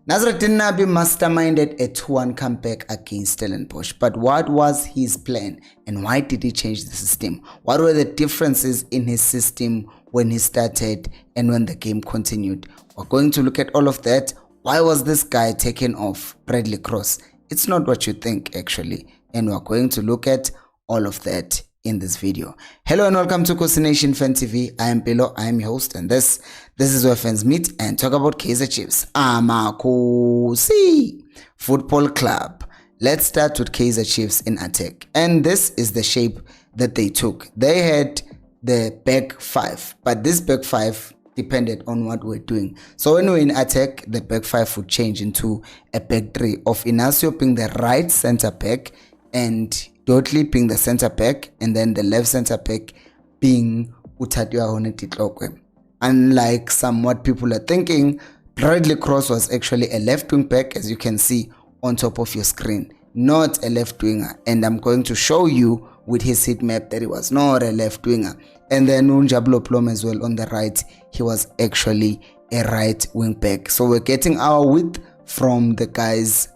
Nabi masterminded a 2-1 comeback against Stellenbosch, but what was his plan and why did he change the system? What were the differences in his system when he started and when the game continued? We're going to look at all of that. Why was this guy taken off, Bradley Cross? It's not what you think actually, and we're going to look at all of that in this video. Hello and welcome to Khosi Nation Fan TV. I am Pelo, I am your host, and this is where fans meet and talk about Kaizer Chiefs. Khosi Football Club. Let's start with Kaizer Chiefs in attack, and this is the shape that they took. They had the back five, but this back five depended on what we're doing. So when we're in attack, the back five would change into a back three of Inacio being the right center back and Dudley being the center back, and then the left center back being Utatiwa Honetitlokwe. Unlike what people are thinking, Bradley Cross was actually a left wing back, as you can see on top of your screen, not a left winger. And I'm going to show you with his heat map that he was not a left winger. And then Unjablo Plom as well on the right, he was actually a right wing back. So we're getting our width from the guys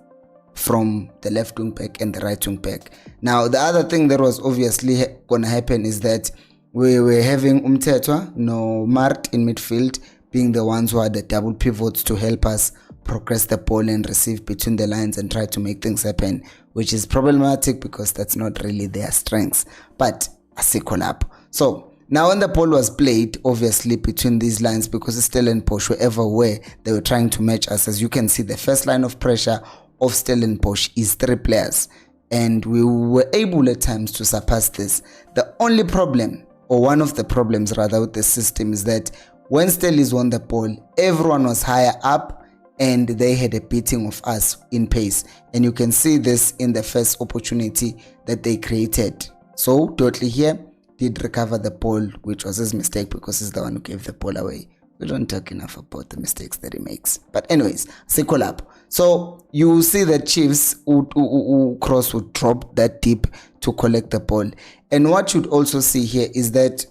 from the left wing back and the right wing back. Now the other thing that was obviously gonna happen is that we were having Umtetwa, no Mart in midfield being the ones who are the double pivots to help us progress the ball and receive between the lines and try to make things happen, which is problematic because that's not really their strengths, but a collab. So now when the ball was played, obviously between these lines, because it's Stellenbosch, wherever were, they were trying to match us. As you can see, the first line of pressure of Stellenbosch is 3 players, and we were able at times to surpass this. The only problem, or one of the problems rather, with the system is that when Stellies won the ball, everyone was higher up and they had a beating of us in pace, and you can see this in the first opportunity that they created. So Dudley here did recover the ball, which was his mistake because he's the one who gave the ball away. We don't talk enough about the mistakes that he makes. But anyways, circle up. So you see the Chiefs Cross would drop that deep to collect the ball. And what you'd also see here is that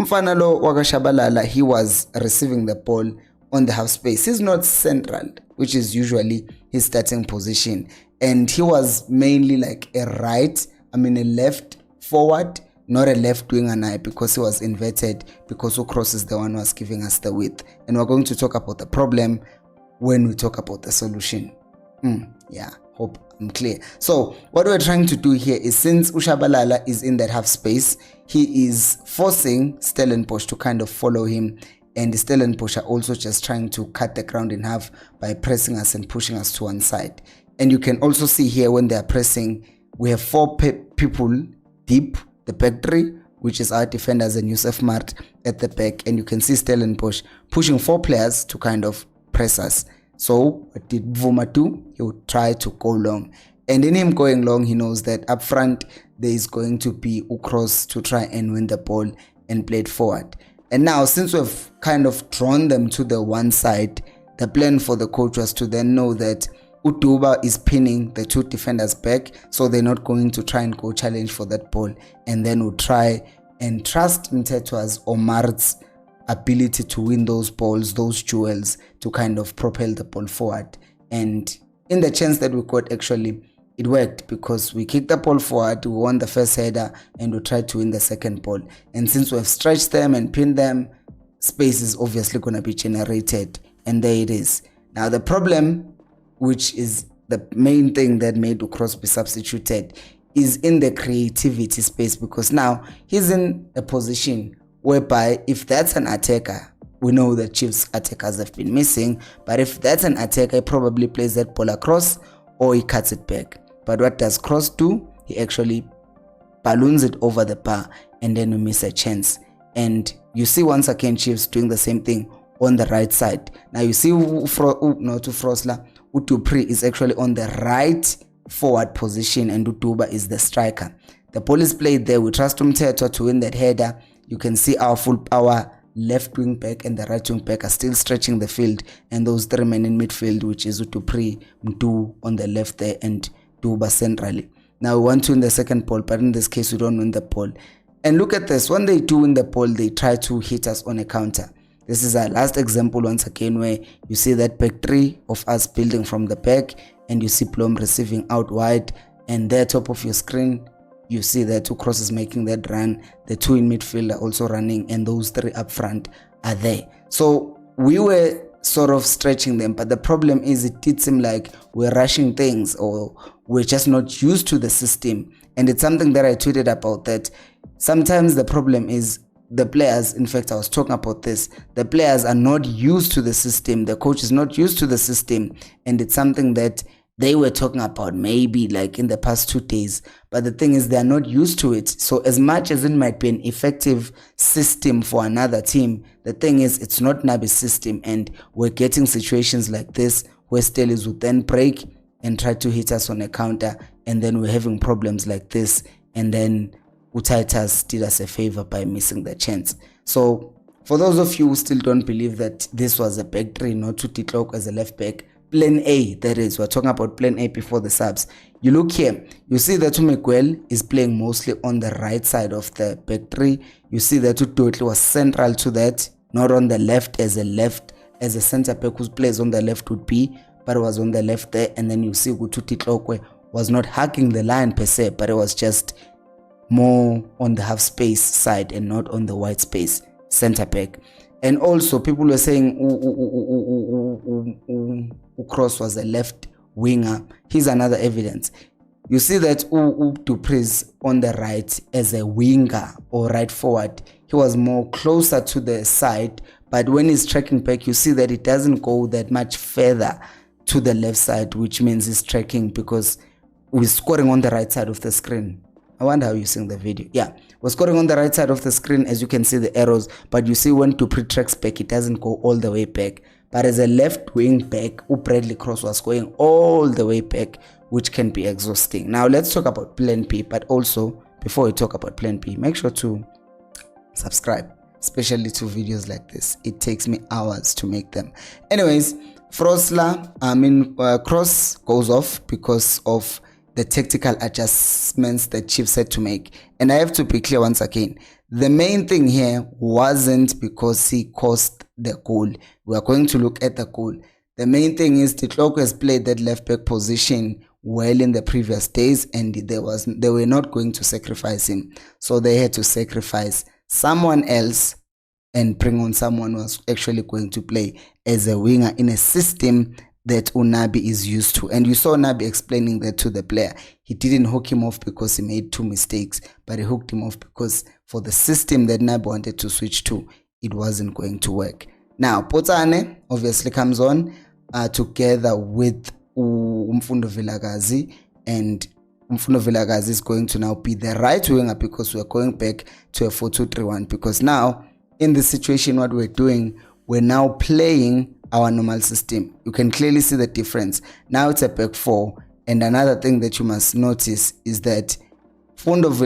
Mfanalo Wagashabalala, he was receiving the ball on the half space. He's not central, which is usually his starting position. And he was mainly like a left forward, not a left winger now, because he was inverted, because Cross is the one who was giving us the width. And we're going to talk about the problem when we talk about the solution. Yeah, hope I'm clear. So what we're trying to do here is, since Ushabalala is in that half space, he is forcing Stellenbosch to kind of follow him, and Stellenbosch are also just trying to cut the ground in half by pressing us and pushing us to one side. And you can also see here when they are pressing, we have 4 people deep, the back 3, which is our defenders and Yusuf Mart at the back, and you can see Stellenbosch pushing 4 players to kind of press us. So what did Vuma do? He would try to go long, and in him going long, he knows that up front there is going to be Ukros to try and win the ball and play it forward. And now, since we've kind of drawn them to the one side, the plan for the coach was to then know that Utuba is pinning the 2 defenders back, so they're not going to try and go challenge for that ball, and then we'll try and trust Mtetwa's or Mart's ability to win those balls, those duels, to kind of propel the ball forward. And in the chance that we got, actually it worked, because we kicked the ball forward, we won the first header, and we tried to win the second ball. And since we have stretched them and pinned them, space is obviously going to be generated, and there it is. Now the problem, which is the main thing that made Ukros be substituted, is in the creativity space, because now he's in a position whereby if that's an attacker, we know that Chiefs attackers have been missing, but if that's an attacker, he probably plays that ball across or he cuts it back. But what does Cross do? He actually balloons it over the bar, and then we miss a chance. And you see once again Chiefs doing the same thing on the right side. Now you see Utupri is actually on the right forward position, and Utuba is the striker. The ball is played there. We trust Umtetwa to win that header. You can see our left wing back and the right wing back are still stretching the field, and those 3 men in midfield, which is Utupri, Mtu on the left there, and Tuba centrally. Now we want to win the second ball, but in this case we don't win the ball. And look at this, when they do win the ball, they try to hit us on a counter. This is our last example once again, where you see that back three of us building from the back, and you see Plum receiving out wide, and there top of your screen you see that two crosses making that run, the two in midfield are also running, and those three up front are there. So we were sort of stretching them, but the problem is it did seem like we're rushing things, or we're just not used to the system. And it's something that I tweeted about, that sometimes the problem is the players, in fact I was talking about this, the players are not used to the system, the coach is not used to the system, and it's something that they were talking about maybe like in the past 2 days, but the thing is they're not used to it. So as much as it might be an effective system for another team, the thing is it's not Nabi's system, and we're getting situations like this where Stellies would then break and try to hit us on a counter, and then we're having problems like this, and then Utaitas did us a favor by missing the chance. So for those of you who still don't believe that this was a back three, not to Titlok as a left back, plan A, that is, we're talking about plan A before the subs. You look here, you see that Miguel is playing mostly on the right side of the back three. You see that Utotli was central to that, not on the left as a center back who plays on the left would be, but it was on the left there. And then you see Titlokwe was not hugging the line per se, but it was just more on the half space side and not on the wide space center back. And also people were saying Cross was a left winger. Here's another evidence. You see that Dupre's on the right as a winger or right forward. He was more closer to the side, but when he's tracking back, you see that it doesn't go that much further to the left side, which means he's tracking because we're scoring on the right side of the screen. I wonder how you're seeing the video. Yeah, we're scoring on the right side of the screen, as you can see the arrows, but you see when Dupre tracks back, it doesn't go all the way back. But as a left wing back, Bradley Cross was going all the way back, which can be exhausting. Now let's talk about plan B, but also before we talk about plan B, make sure to subscribe, especially to videos like this. It takes me hours to make them. Anyways, Cross goes off because of the tactical adjustments that Chiefs had to make. And I have to be clear once again, the main thing here wasn't because he caused the goal. We are going to look at the goal. The main thing is Titloko has played that left back position well in the previous days, and they were not going to sacrifice him. So they had to sacrifice someone else and bring on someone who was actually going to play as a winger in a system that Nabi is used to. And you saw Nabi explaining that to the player. He didn't hook him off because he made 2 mistakes, but he hooked him off because for the system that Nabi wanted to switch to, it wasn't going to work. Now, Potsane obviously comes on together with Umfundo Vilakazi, and Umfundo Vilakazi is going to now be the right winger because we're going back to a 4-2-3-1, because now in this situation what we're doing, we're now playing our normal system. You can clearly see the difference. Now it's a back 4, and another thing that you must notice is that Mdusha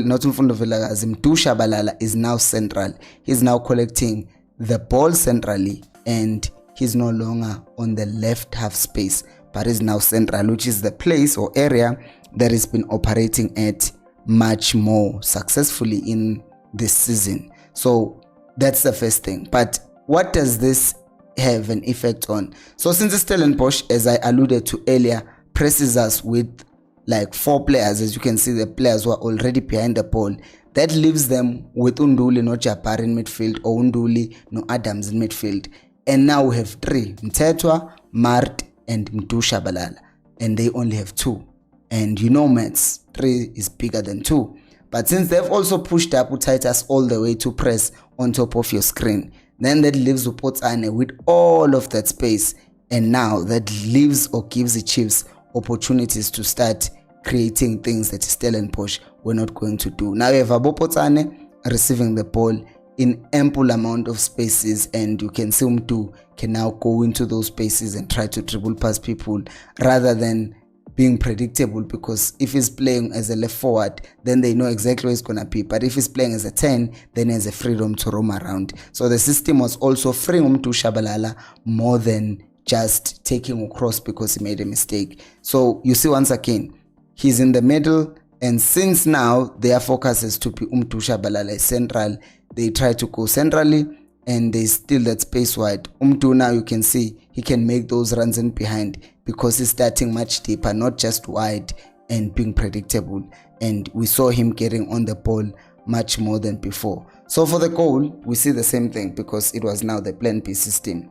Balala is now central. He's now collecting the ball centrally, and he's no longer on the left half space, but is now central, which is the place or area that has been operating at much more successfully in this season. So that's the first thing. But what does this have an effect on? So since Stellenbosch, as I alluded to earlier, presses us with like 4 players, as you can see, the players who are already behind the ball, that leaves them with Unduli no Jabbar in midfield, or Unduli no Adams in midfield. And now we have 3, Mtetwa, Mart and Mdusha Balala, and they only have 2. And you know, maths, 3 is bigger than 2. But since they've also pushed up Utaitas all the way to press on top of your screen, then that leaves Upotsane with all of that space, and now that leaves or gives the Chiefs opportunities to start creating things that Stellenbosch were not going to do. Now you have Abopotsane receiving the ball in ample amount of spaces, and you can see Umtu can now go into those spaces and try to dribble past people rather than being predictable, because if he's playing as a left forward, then they know exactly where he's going to be. But if he's playing as a 10, then he has a freedom to roam around. So the system was also freeing him to Shabalala more than just taking across because he made a mistake. So you see, once again, he's in the middle, and since now their focus is to be Umtu Shabalala central, they try to go centrally and there's still that space wide. Umtu now you can see he can make those runs in behind because he's starting much deeper, not just wide and being predictable. And we saw him getting on the ball much more than before. So for the goal, we see the same thing because it was now the plan B system.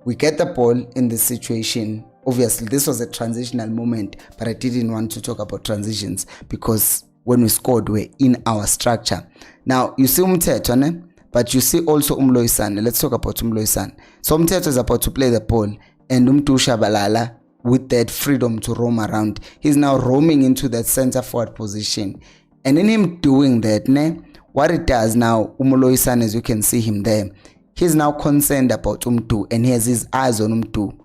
We get the ball in this situation. Obviously, this was a transitional moment, but I didn't want to talk about transitions because when we scored, we're in our structure. Now, you see Umthetho, ne? But you see also Umloisane. Let's talk about Umloisane. So Umthetho is about to play the ball, and Shabalala, with that freedom to roam around, he's now roaming into that center forward position. And in him doing that, ne, what it does now, Umloisane, as you can see him there, he's now concerned about Umtu, and he has his eyes on Umtu.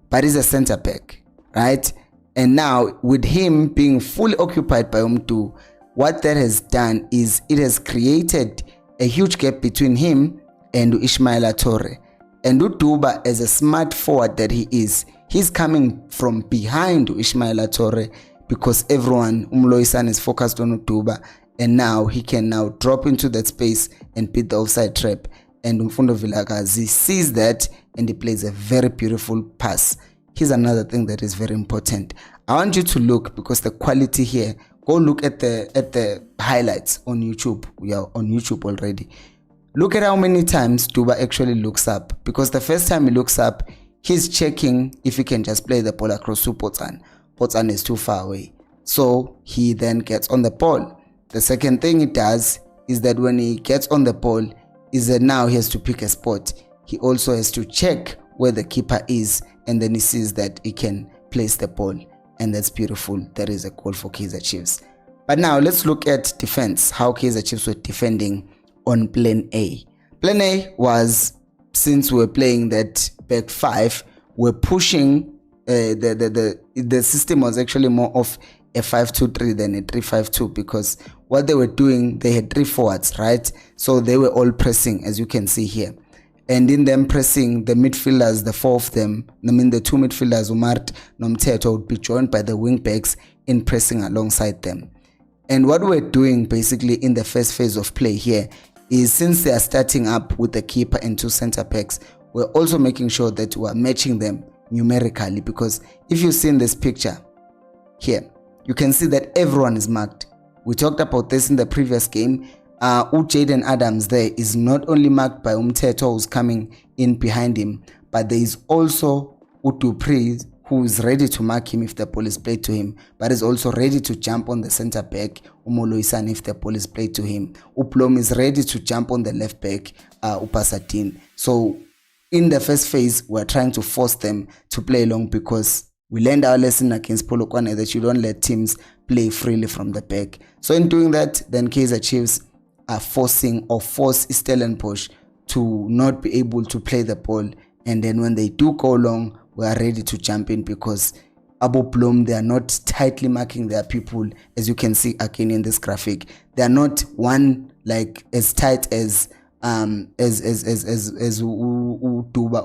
But he's a center back, right? And now, with him being fully occupied by Umtu, what that has done is it has created a huge gap between him and Ismaila Torre. And Utuba, as a smart forward that he is, he's coming from behind Ismaila Torre because everyone, Umloisan, is focused on Utuba. And now he can now drop into that space and beat the offside trap. And Mfundo Vilakazi sees that and he plays a very beautiful pass. Here's another thing that is very important. I want you to look, because the quality here, go look at the highlights on YouTube. We are on YouTube already. Look at how many times Duba actually looks up, because the first time he looks up, he's checking if he can just play the ball across to Potan. Potan is too far away. So he then gets on the ball. The second thing he does is that when he gets on the ball, is that now he has to pick a spot. He also has to check where the keeper is, and then he sees that he can place the ball. And that's beautiful. That is a goal for Kaizer Chiefs. But now let's look at defense, how Kaizer Chiefs were defending on plan A. Plan A was, since we were playing that back five, we're pushing, the system was actually more of a 5-2-3 than a 3-5-2, because what they were doing, they had three forwards, right? So they were all pressing, as you can see here. And in them pressing, the midfielders, the four of them, I mean the two midfielders, Umart and Umthetho, would be joined by the wing backs in pressing alongside them. And what we're doing basically in the first phase of play here is, since they are starting up with the keeper and two center backs, we're also making sure that we're matching them numerically, because if you see in this picture here, you can see that everyone is marked. We talked about this in the previous game. Jaden Adams there is not only marked by Umthetho, who's coming in behind him, but there is also Udupri, who is ready to mark him if the ball is played to him, but is also ready to jump on the center back, Umoloisan, if the ball is played to him. Uplom is ready to jump on the left back, Upasatin. So in the first phase, we're trying to force them to play along, because we learned our lesson against Polokwane that you don't let teams play freely from the back. So in doing that, then Kaizer Chiefs are force Stellenbosch to not be able to play the ball. And then when they do go long, we are ready to jump in, because Abu Plum, they are not tightly marking their people, as you can see again in this graphic. They are not one like as tight as Duba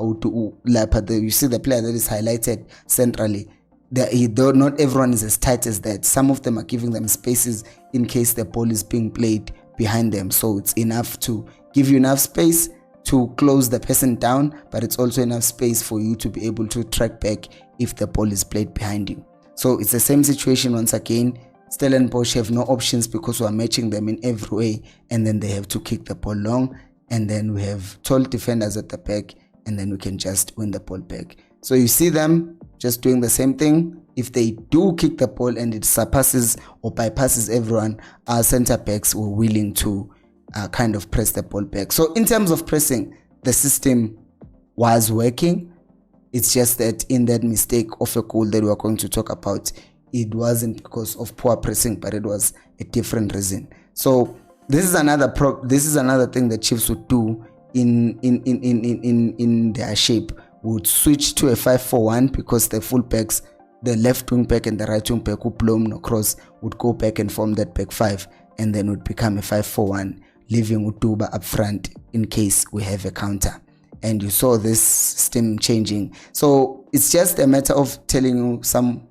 or Lapa. You see the player that is highlighted centrally. Not everyone is as tight as that. Some of them are giving them spaces in case the ball is being played behind them. So it's enough to give you enough space to close the person down, but it's also enough space for you to be able to track back if the ball is played behind you. So it's the same situation once again. Stellenbosch have no options because we are matching them in every way, and then they have to kick the ball long, and then we have tall defenders at the back, and then we can just win the ball back. So you see them just doing the same thing. If they do kick the ball and it surpasses or bypasses everyone, our center backs were willing to kind of press the ball back. So in terms of pressing, the system was working. It's just that in that mistake of a goal that we are going to talk about, it wasn't because of poor pressing, but it was a different reason. So this is another thing that Chiefs would do in their shape. Would switch to a 5-4-1, because the full backs, the left wing back and the right wing back, Uplom no cross, would go back and form that back five, and then would become a 5-4-1, leaving Utuba up front in case we have a counter. And you saw this system changing. So it's just a matter of telling you some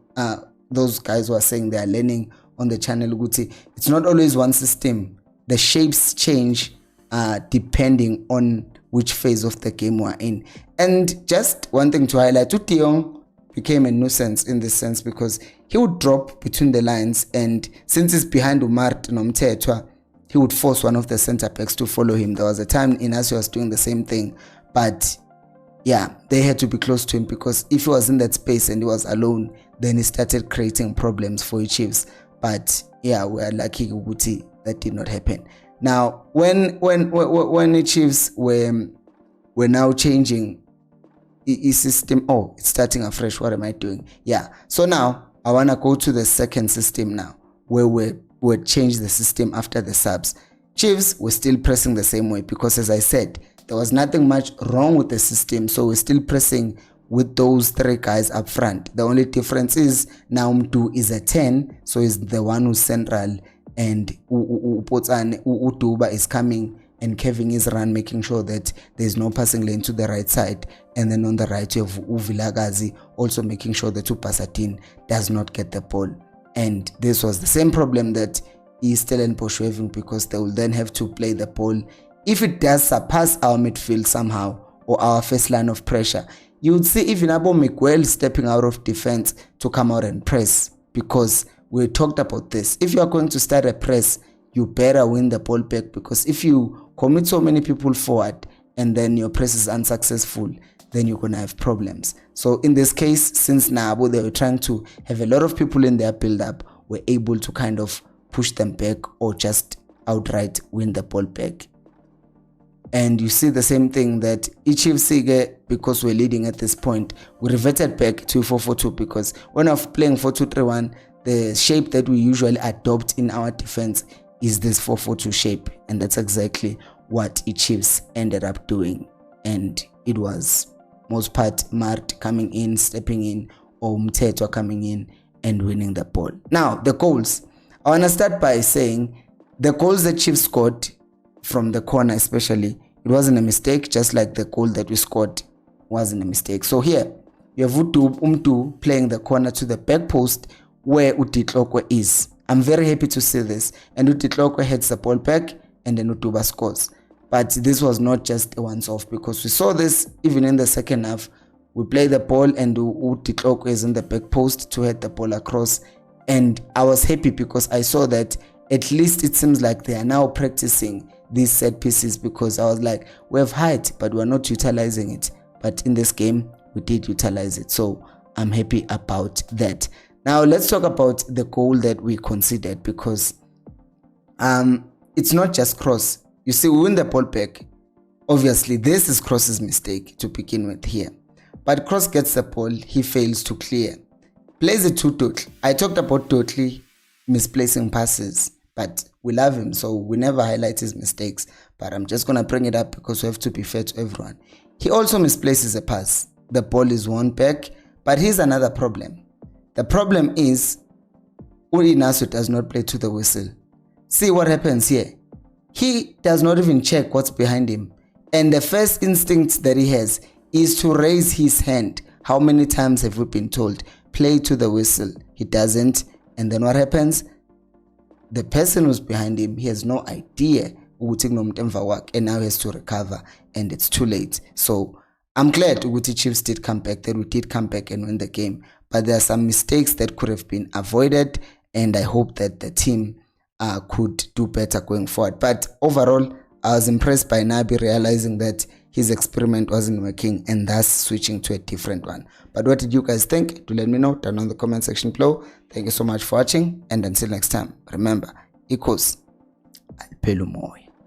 those guys who are saying they are learning on the channel, Guti. It's not always one system. The shapes change depending on which phase of the game we're in. And just one thing to highlight, Utiong became a nuisance in this sense because he would drop between the lines, and since he's behind Umart Nomtetwa, he would force one of the center backs to follow him. There was a time Inacio was doing the same thing, but yeah, they had to be close to him because if he was in that space and he was alone, then he started creating problems for the Chiefs. But yeah, we are lucky that did not happen. Now, when the Chiefs were now changing the system, oh, it's starting afresh. What am I doing? Yeah. So now I wanna go to the second system now, where we changed the system after the subs. Chiefs were still pressing the same way because, as I said, there was nothing much wrong with the system, so we're still pressing with those three guys up front. The only difference is now Mdu is a 10, so he's the one who's central, and Utuba is coming and curving his run, making sure that there's no passing lane to the right side, and then on the right you have Uvilagazi also making sure that Upasatin does not get the ball. And this was the same problem that Stellenbosch were having, because they will then have to play the ball. If it does surpass our midfield somehow or our first line of pressure, you would see even Abo Miguel stepping out of defense to come out and press, because we talked about this. If you are going to start a press, you better win the ball back, because if you commit so many people forward and then your press is unsuccessful, then you're going to have problems. So in this case, since Nabo, they were trying to have a lot of people in their build-up, were able to kind of push them back or just outright win the ball back. And you see the same thing that Chiefs, because we're leading at this point, we reverted back to 4-4-2, because when I'm playing 4-2-3-1, the shape that we usually adopt in our defense is this 4-4-2 shape, and that's exactly what Chiefs ended up doing. And it was most part Mart coming in, stepping in, or Mtetwa coming in and winning the ball. Now, the goals. I want to start by saying the goals that Chiefs scored from the corner especially, it wasn't a mistake, just like the goal that we scored wasn't a mistake. So here, you have Umtu playing the corner to the back post where Utitlokwe is. I'm very happy to see this. And Utitlokwe heads the ball back, and then Utuba scores. But this was not just a once-off, because we saw this even in the second half. We play the ball and Utitlokwe is in the back post to head the ball across. And I was happy because I saw that at least it seems like they are now practicing these set pieces, because I was like, we have height, but we're not utilizing it. But in this game, we did utilize it. So I'm happy about that. Now let's talk about the goal that we conceded, because it's not just Cross. You see, we win the ball back. Obviously, this is Cross's mistake to begin with here. But Cross gets the ball, he fails to clear. Plays it to Totli. I talked about Totli misplacing passes, but we love him, so we never highlight his mistakes. But I'm just going to bring it up because we have to be fair to everyone. He also misplaces a pass. The ball is won back, but here's another problem. The problem is Nasu does not play to the whistle. See what happens here. He does not even check what's behind him. And the first instinct that he has is to raise his hand. How many times have we been told, play to the whistle? He doesn't. And then what happens? The person who's behind him, he has no idea, and now he has to recover, and it's too late. So I'm glad Uguti Chiefs did come back, that we did come back and win the game. But there are some mistakes that could have been avoided, and I hope that the team could do better going forward. But overall, I was impressed by Nabi realizing that his experiment wasn't working and thus switching to a different one. But what did you guys think? Do let me know down on the comment section below. Thank you so much for watching, and until next time, remember, equals Alpelumoy.